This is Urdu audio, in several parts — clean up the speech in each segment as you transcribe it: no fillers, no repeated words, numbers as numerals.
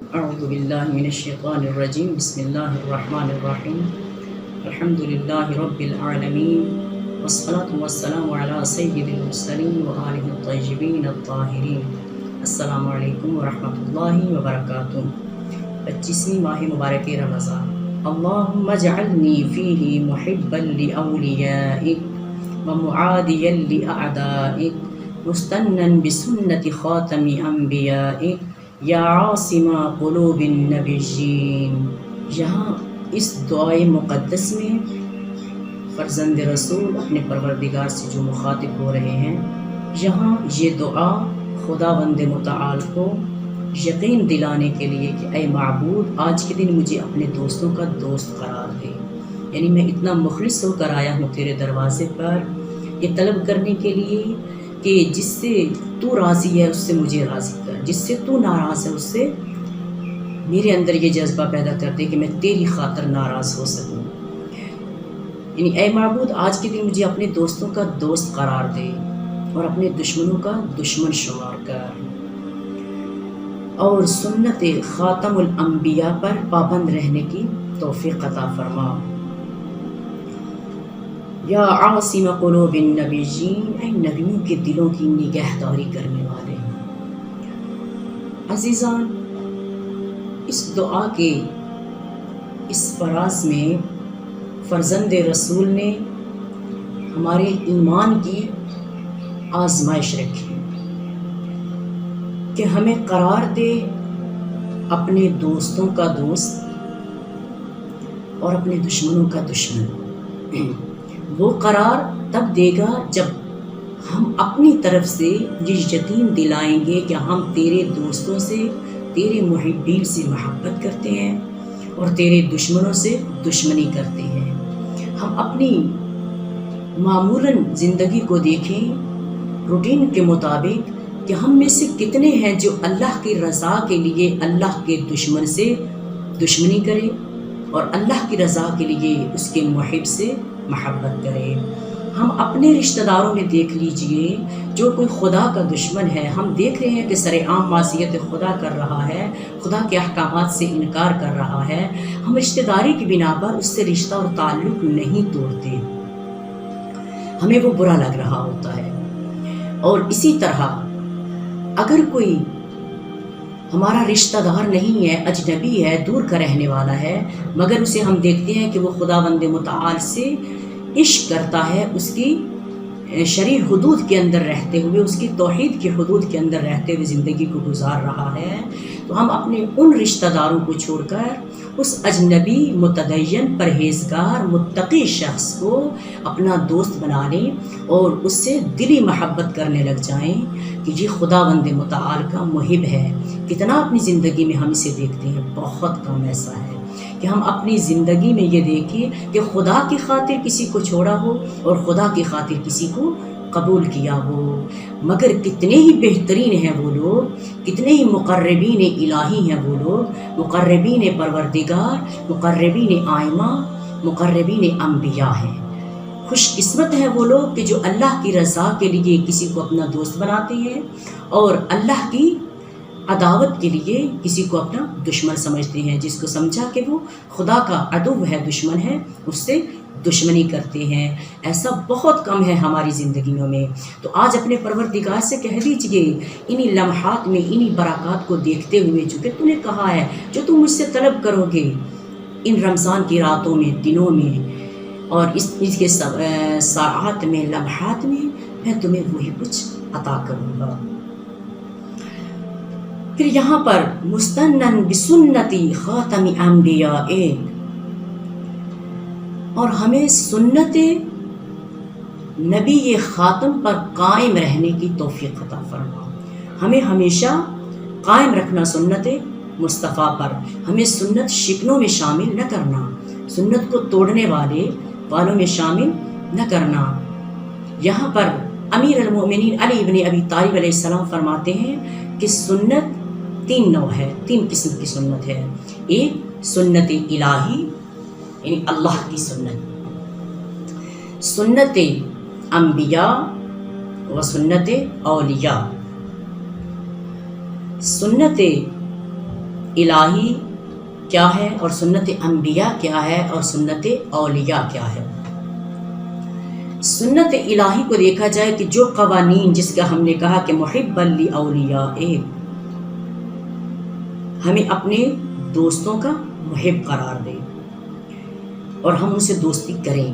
اعوذ باللہ من الشیطان الرجیم بسم اللہ الرحمن الرحیم الحمد للہ رب العالمین والصلاة والسلام علی سید المرسلین وآلہ الطیبین الطاہرین۔ السلام علیکم ورحمۃ اللہ وبرکاتہ۔ 25ویں ماہ مبارک رمضان۔ اللہم اجعلنی فیہ محبا لأولیائک ومعادیا لأعدائک مستنا بسنت خاتم انبیائک یا عاصم قلوب النبیین۔ یہاں اس دعائے مقدس میں فرزند رسول اپنے پروردگار سے جو مخاطب ہو رہے ہیں، یہاں یہ دعا خداوند متعال کو یقین دلانے کے لیے کہ اے معبود، آج کے دن مجھے اپنے دوستوں کا دوست قرار دے، یعنی میں اتنا مخلص ہو کر آیا ہوں تیرے دروازے پر یہ طلب کرنے کے لیے کہ جس سے تو راضی ہے اس سے مجھے راضی کر، جس سے تو ناراض ہے اس سے میرے اندر یہ جذبہ پیدا کر دے کہ میں تیری خاطر ناراض ہو سکوں۔ یعنی اے معبود، آج کے دن مجھے اپنے دوستوں کا دوست قرار دے اور اپنے دشمنوں کا دشمن شمار کر، اور سنت خاتم الانبیاء پر پابند رہنے کی توفیق عطا فرما۔ یا عاصم قلوب النبیین، اے نبیوں کے دلوں کی نگہداری کرنے والے۔ عزیزان، اس دعا کے اس فراز میں فرزند رسول نے ہمارے ایمان کی آزمائش رکھی کہ ہمیں قرار دے اپنے دوستوں کا دوست اور اپنے دشمنوں کا دشمن۔ وہ قرار تب دے گا جب ہم اپنی طرف سے یہ یقین دلائیں گے کہ ہم تیرے دوستوں سے، تیرے محبین سے محبت کرتے ہیں اور تیرے دشمنوں سے دشمنی کرتے ہیں۔ ہم اپنی معمولاً زندگی کو دیکھیں روٹین کے مطابق کہ ہم میں سے کتنے ہیں جو اللہ کی رضا کے لیے اللہ کے دشمن سے دشمنی کرے اور اللہ کی رضا کے لیے اس کے محب سے محبت کرے۔ ہم اپنے رشتہ داروں میں دیکھ لیجئے، جو کوئی خدا کا دشمن ہے، ہم دیکھ رہے ہیں کہ سر عام معصیت خدا کر رہا ہے، خدا کے احکامات سے انکار کر رہا ہے، ہم رشتہ داری کی بنا پر اس سے رشتہ اور تعلق نہیں توڑتے، ہمیں وہ برا لگ رہا ہوتا ہے۔ اور اسی طرح اگر کوئی ہمارا رشتہ دار نہیں ہے، اجنبی ہے، دور کا رہنے والا ہے، مگر اسے ہم دیکھتے ہیں کہ وہ خداوند متعال سے عشق کرتا ہے، اس کی شرعی حدود کے اندر رہتے ہوئے، اس کی توحید کی حدود کے اندر رہتے ہوئے زندگی کو گزار رہا ہے، تو ہم اپنے ان رشتہ داروں کو چھوڑ کر اس اجنبی متدین پرہیزگار متقی شخص کو اپنا دوست بنا لیں اور اس سے دلی محبت کرنے لگ جائیں کہ یہ خداوند متعال کا محب ہے۔ کتنا اپنی زندگی میں ہم اسے دیکھتے ہیں، بہت کم ایسا ہے کہ ہم اپنی زندگی میں یہ دیکھیں کہ خدا کی خاطر کسی کو چھوڑا ہو اور خدا کی خاطر کسی کو قبول کیا ہو۔ مگر کتنے ہی بہترین ہیں وہ لوگ، کتنے ہی مقربین الہی ہیں وہ لوگ، مقربین پروردگار، مقربین آئمہ، مقربین انبیاء ہیں۔ خوش قسمت ہیں وہ لوگ کہ جو اللہ کی رضا کے لیے کسی کو اپنا دوست بناتے ہیں اور اللہ کی عداوت کے لیے کسی کو اپنا دشمن سمجھتے ہیں، جس کو سمجھا کہ وہ خدا کا عدو ہے، دشمن ہے، اس سے دشمنی کرتے ہیں۔ ایسا بہت کم ہے ہماری زندگیوں میں۔ تو آج اپنے پروردگار سے کہہ دیجئے، انہی لمحات میں انہی برکات کو دیکھتے ہوئے جو کہ تو نے کہا ہے جو تم مجھ سے طلب کرو گے ان رمضان کی راتوں میں، دنوں میں اور اس کے ساعات میں، لمحات میں تمہیں وہی کچھ عطا کروں گا۔ پھر یہاں پر مستنن بسنتی خاتم انبیاء، اور ہمیں سنت نبی خاتم پر قائم رہنے کی توفیق عطا فرما۔ ہمیں ہمیشہ قائم رکھنا سنت مصطفیٰ پر، ہمیں سنت شکنوں میں شامل نہ کرنا، سنت کو توڑنے والوں میں شامل نہ کرنا۔ یہاں پر امیر المؤمنین علی بن ابی طالب علیہ السلام فرماتے ہیں کہ سنت 3 نوع ہے، 3 قسم کی سنت ہے۔ ایک سنت الہی، یعنی اللہ کی سنت، سنت انبیاء و سنت اولیاء۔ سنت الہی کیا ہے اور سنت انبیاء کیا ہے اور سنت اولیاء کیا ہے۔ سنت الہی کو دیکھا جائے کہ جو قوانین، جس کا ہم نے کہا کہ محبا لاولیائہ، ہمیں اپنے دوستوں کا محب قرار دے اور ہم ان سے دوستی کریں۔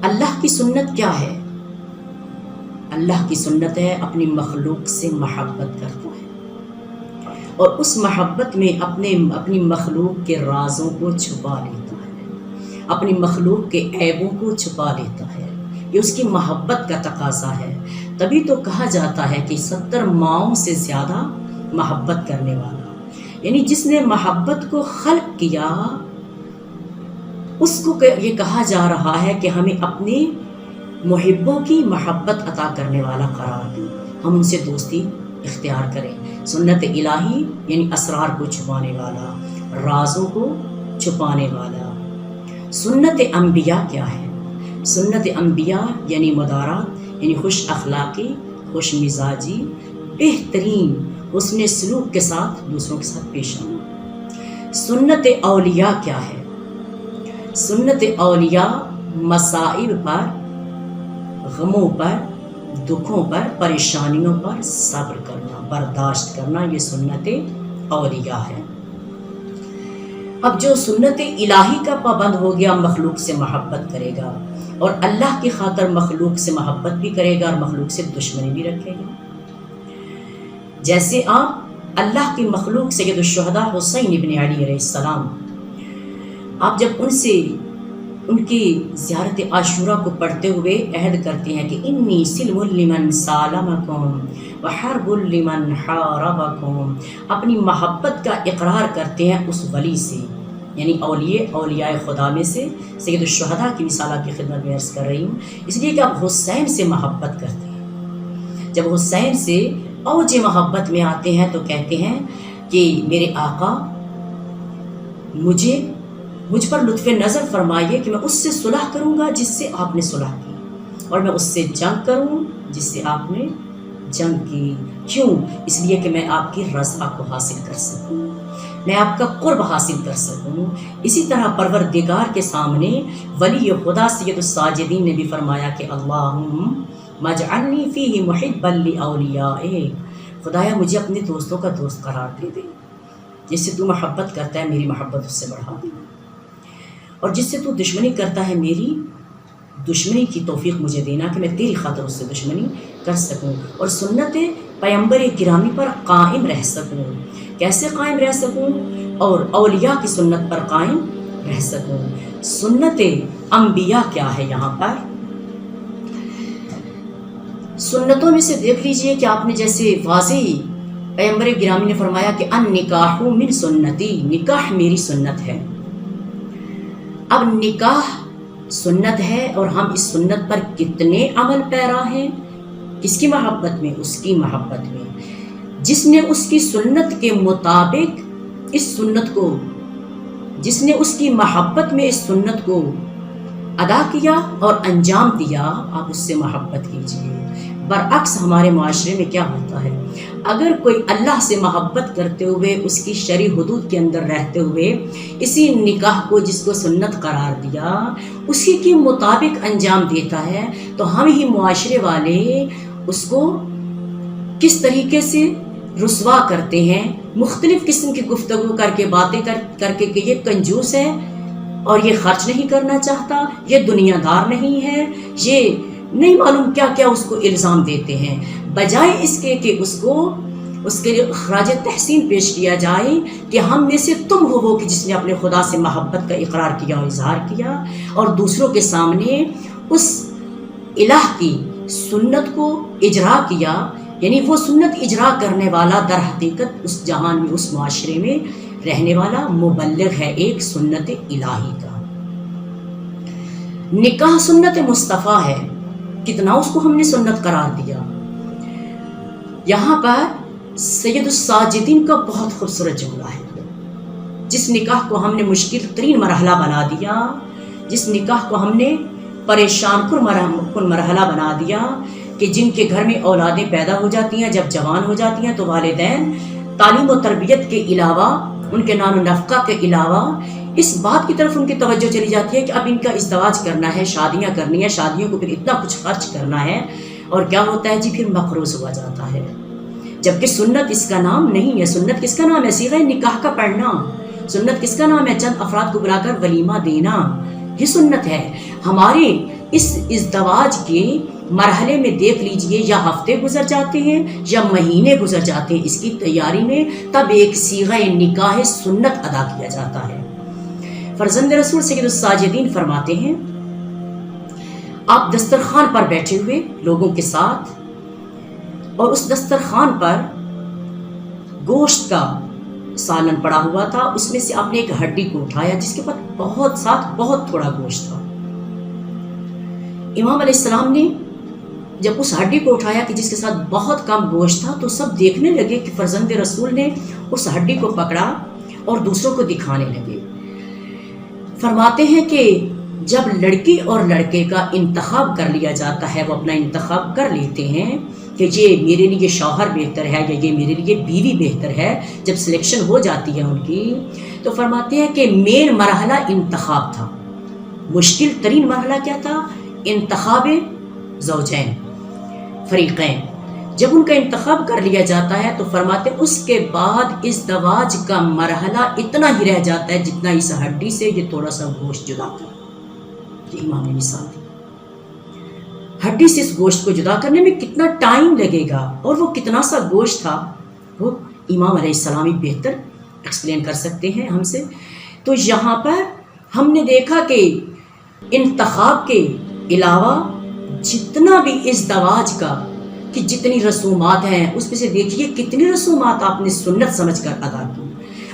اللہ کی سنت کیا ہے؟ اللہ کی سنت ہے اپنی مخلوق سے محبت کرتا ہے اور اس محبت میں اپنی مخلوق کے رازوں کو چھپا لیتا ہے، اپنی مخلوق کے عیبوں کو چھپا لیتا ہے۔ یہ اس کی محبت کا تقاضا ہے۔ تبھی تو کہا جاتا ہے کہ 70 ماؤں سے زیادہ محبت کرنے والا، یعنی جس نے محبت کو خلق کیا، اس کو یہ کہا جا رہا ہے کہ ہمیں اپنے محبوں کی محبت عطا کرنے والا قرار دیں، ہم ان سے دوستی اختیار کریں۔ سنت الہی یعنی اسرار کو چھپانے والا، رازوں کو چھپانے والا۔ سنت انبیاء کیا ہے؟ سنت انبیاء یعنی مدارات، یعنی خوش اخلاقی، خوش مزاجی، بہترین حسن سلوک کے ساتھ دوسروں کے ساتھ پیش آنا۔ سنت اولیاء کیا ہے؟ سنت اولیاء مصائب پر، غموں پر، دکھوں پر، پریشانیوں پر صبر کرنا، برداشت کرنا، یہ سنت اولیاء ہے۔ اب جو سنت الہی کا پابند ہو گیا، مخلوق سے محبت کرے گا اور اللہ کی خاطر مخلوق سے محبت بھی کرے گا اور مخلوق سے دشمنی بھی رکھے گا۔ جیسے آپ اللہ کی مخلوق سید الشہداء حسین ابن علی علیہ السلام، آپ جب ان کی زیارت عاشورہ کو پڑھتے ہوئے عہد کرتے ہیں کہ انی سلم لمن سالمکم وحرب لمن حاربکم، اپنی محبت کا اقرار کرتے ہیں اس ولی سے، یعنی اولیاء خدا میں سے سید الشہداء کی مثال کی خدمت میں عرض کر رہی ہوں، اس لیے کہ آپ حسین سے محبت کرتے ہیں۔ جب حسین سے اوج محبت میں آتے ہیں تو کہتے ہیں کہ میرے آقا مجھ پر لطف نظر فرمائیے کہ میں اس سے صلح کروں گا جس سے آپ نے صلح کی، اور میں اس سے جنگ کروں جس سے آپ نے جنگ کی۔ کیوں؟ اس لیے کہ میں آپ کی رضا کو حاصل کر سکوں، میں آپ کا قرب حاصل کر سکوں۔ اسی طرح پروردگار کے سامنے ولی خدا سید الساجدین نے بھی فرمایا کہ اللہم اجعلنی فیہ محبا لاولیائک، خدایا مجھے اپنے دوستوں کا دوست قرار دے دے، جس سے تو محبت کرتا ہے میری محبت اس سے بڑھا دے، اور جس سے تو دشمنی کرتا ہے میری دشمنی کی توفیق مجھے دینا کہ میں تیری خاطر اس سے دشمنی کر سکوں اور سنت پیغمبر گرامی پر قائم رہ سکوں۔ کیسے قائم رہ سکوں؟ اور اولیاء کی سنت پر قائم رہ سکوں۔ سنت انبیاء کیا ہے؟ یہاں پر سنتوں میں سے دیکھ لیجئے کہ آپ نے جیسے واضح پیغمبر گرامی نے فرمایا کہ ان نکاح من سنتی، نکاح میری سنت ہے۔ اب نکاح سنت ہے اور ہم اس سنت پر کتنے عمل پیرا ہیں؟ کس کی محبت میں؟ اس کی محبت میں جس نے اس کی سنت کے مطابق اس سنت کو، جس نے اس کی محبت میں اس سنت کو ادا کیا اور انجام دیا، آپ اس سے محبت کیجیے۔ برعکس ہمارے معاشرے میں کیا ہوتا ہے، اگر کوئی اللہ سے محبت کرتے ہوئے اس کی شرعی حدود کے اندر رہتے ہوئے اسی نکاح کو جس کو سنت قرار دیا اسی کے مطابق انجام دیتا ہے، تو ہم ہی معاشرے والے اس کو کس طریقے سے رسوا کرتے ہیں، مختلف قسم کی گفتگو کر کے، باتیں کر کے کہ یہ کنجوس ہے اور یہ خرچ نہیں کرنا چاہتا، یہ دنیا دار نہیں ہے، یہ نہیں معلوم کیا کیا اس کو الزام دیتے ہیں، بجائے اس کے کہ اس کے لیے خراج تحسین پیش کیا جائے کہ ہم میں سے تم ہو وہ کہ جس نے اپنے خدا سے محبت کا اقرار کیا اور اظہار کیا اور دوسروں کے سامنے اس الہ کی سنت کو اجرا کیا، یعنی وہ سنت اجرا کرنے والا در حقیقت اس جہان میں، اس معاشرے میں رہنے والا مبلغ ہے ایک سنت الہی کا۔ نکاح سنت مصطفیٰ ہے، کتنا اس کو ہم نے سنت قرار دیا۔ یہاں پر سید الساجدین کا بہت خوبصورت جملہ ہے، جس نکاح کو ہم نے مشکل ترین مرحلہ بنا دیا، جس نکاح کو ہم نے پریشان کن مرحلہ بنا دیا، کہ جن کے گھر میں اولادیں پیدا ہو جاتی ہیں، جب جوان ہو جاتی ہیں تو والدین تعلیم و تربیت کے علاوہ، ان کے نان و نفقہ کے علاوہ اس بات کی طرف ان کی توجہ چلی جاتی ہے کہ اب ان کا ازدواج کرنا ہے، شادیاں کرنی ہے، شادیوں کو پھر اتنا کچھ خرچ کرنا ہے، اور کیا ہوتا ہے جی پھر مقروض ہوا جاتا ہے، جبکہ سنت اس کا نام نہیں ہے۔ سنت کس کا نام ہے؟ صیغہ نکاح کا پڑھنا۔ سنت کس کا نام ہے؟ چند افراد کو بلا کر ولیمہ دینا، یہ سنت ہے۔ ہمارے اس ازدواج کے مرحلے میں دیکھ لیجئے، یا ہفتے گزر جاتے ہیں یا مہینے گزر جاتے ہیں اس کی تیاری میں، تب ایک صیغہ نکاح سنت ادا کیا جاتا ہے۔ فرزند رسول سید الساجدین فرماتے ہیں، آپ دسترخوان پر بیٹھے ہوئے لوگوں کے ساتھ، اور اس دسترخوان پر گوشت کا سالن پڑا ہوا تھا، اس میں سے آپ نے ایک ہڈی کو اٹھایا جس کے بعد بہت تھوڑا گوشت تھا۔ امام علیہ السلام نے جب اس ہڈی کو اٹھایا کہ جس کے ساتھ بہت کم گوشت تھا، تو سب دیکھنے لگے کہ فرزند رسول نے اس ہڈی کو پکڑا اور دوسروں کو دکھانے لگے۔ فرماتے ہیں کہ جب لڑکی اور لڑکے کا انتخاب کر لیا جاتا ہے، وہ اپنا انتخاب کر لیتے ہیں کہ یہ میرے لیے شوہر بہتر ہے یا یہ میرے لیے بیوی بہتر ہے، جب سلیکشن ہو جاتی ہے ان کی، تو فرماتے ہیں کہ مین مرحلہ انتخاب تھا۔ مشکل ترین مرحلہ کیا تھا؟ انتخاب زوجین، فریقین۔ جب ان کا انتخاب کر لیا جاتا ہے تو فرماتے ہیں اس کے بعد ازدواج کا مرحلہ اتنا ہی رہ جاتا ہے جتنا اس ہڈی سے یہ تھوڑا سا گوشت جدا کر، یہ امام نے مثال دی۔ ہڈی سے اس گوشت کو جدا کرنے میں کتنا ٹائم لگے گا، اور وہ کتنا سا گوشت تھا، وہ امام علیہ السلام بہتر ایکسپلین کر سکتے ہیں ہم سے۔ تو یہاں پر ہم نے دیکھا کہ انتخاب کے علاوہ جتنا بھی ازدواج کا کہ جتنی رسومات ہیں، اس میں سے دیکھیے کتنی رسومات آپ نے سنت سمجھ کر ادا کی،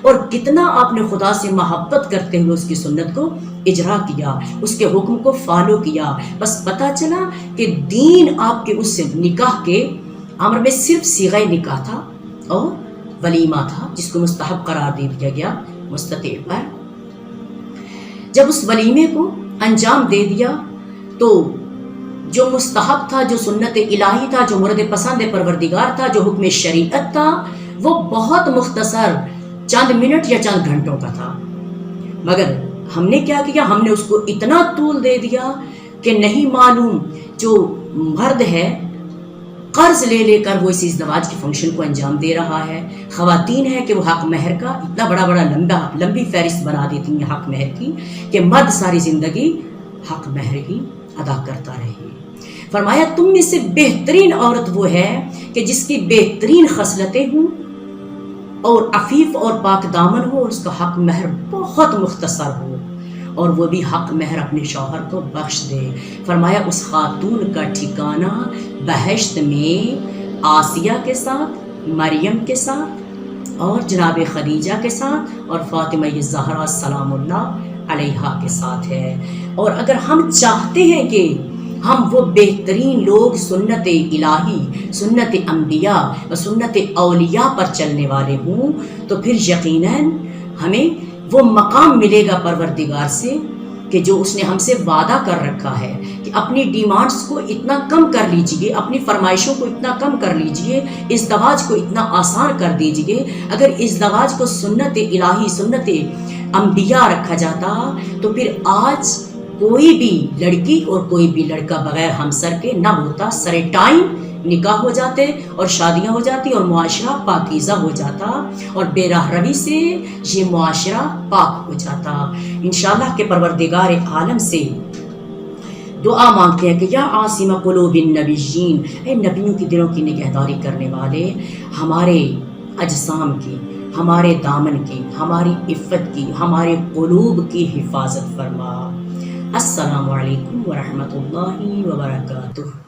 اور کتنا آپ نے خدا سے محبت کرتے ہوئے اس کی سنت کو اجرا کیا، اس کے حکم کو فالو کیا۔ بس پتہ چلا کہ دین آپ کے اس نکاح کے امر میں صرف صیغہ نکاح تھا اور ولیمہ تھا، جس کو مستحب قرار دے دیا گیا مستطیع پر۔ جب اس ولیمے کو انجام دے دیا تو جو مستحب تھا، جو سنت الہی تھا، جو مورد پسند پروردگار تھا، جو حکم شریعت تھا، وہ بہت مختصر چند منٹ یا چند گھنٹوں کا تھا، مگر ہم نے کیا کیا؟ ہم نے اس کو اتنا طول دے دیا کہ نہیں معلوم جو مرد ہے قرض لے لے کر وہ اس ازدواج کے فنکشن کو انجام دے رہا ہے، خواتین ہے کہ وہ حق مہر کا اتنا بڑا لمبی فہرست بنا دیتی ہیں حق مہر کی، کہ مرد ساری زندگی حق مہر ہی ادا کرتا رہے۔ فرمایا تم میں سے بہترین عورت وہ ہے کہ جس کی بہترین خصلتیں ہوں اور عفیف اور پاک دامن ہو، اور اس کا حق مہر بہت مختصر ہو، اور وہ بھی حق مہر اپنے شوہر کو بخش دے۔ فرمایا اس خاتون کا ٹھکانہ بہشت میں آسیہ کے ساتھ، مریم کے ساتھ، اور جناب خدیجہ کے ساتھ، اور فاطمہ الزہرا سلام اللہ علیہا کے ساتھ ہے۔ اور اگر ہم چاہتے ہیں کہ ہم وہ بہترین لوگ سنت الہی، سنت انبیاء و سنت اولیاء پر چلنے والے ہوں، تو پھر یقیناً ہمیں وہ مقام ملے گا پروردگار سے کہ جو اس نے ہم سے وعدہ کر رکھا ہے کہ اپنی ڈیمانڈز کو اتنا کم کر لیجئے، اپنی فرمائشوں کو اتنا کم کر لیجئے، ازدواج کو اتنا آسان کر دیجئے۔ اگر ازدواج کو سنت الہی، سنت انبیاء رکھا جاتا تو پھر آج کوئی بھی لڑکی اور کوئی بھی لڑکا بغیر ہمسر کے نہ ہوتا، سرے ٹائم نکاح ہو جاتے اور شادیاں ہو جاتی اور معاشرہ پاکیزہ ہو جاتا، اور بے راہ روی سے یہ معاشرہ پاک ہو جاتا۔ انشاءاللہ کے پروردگار عالم سے دعا مانگتے ہیں کہ یا عاصم قلوب النبیین، اے نبیوں کی دلوں کی نگہداری کرنے والے، ہمارے اجسام کی، ہمارے دامن کی، ہماری عفت کی، ہمارے قلوب کی حفاظت فرما۔ السلام علیکم ورحمۃ اللہ وبرکاتہ۔